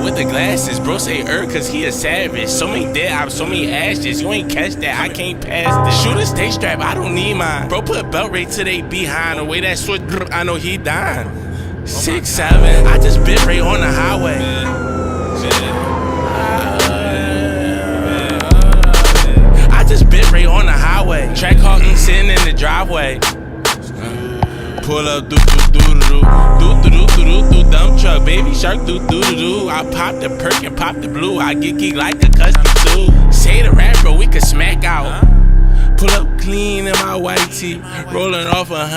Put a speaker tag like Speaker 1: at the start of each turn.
Speaker 1: with the glasses. Bro say cause he a savage. So many dead ops, so many ashes. You ain't catch that, I can't pass this. Shooter stay strapped, I don't need mine. Bro put belt right to they behind. The way that switch, I know he dying. 6'7", I just bit right on the highway. I just bit right on the highway. Track hawking sitting in the driveway. Pull up, do dump truck, baby shark, do. I pop the perk and pop the blue. I get geek like a custom too. Say the rap, bro, we can smack out. Pull up clean in my white tee, rolling off 100.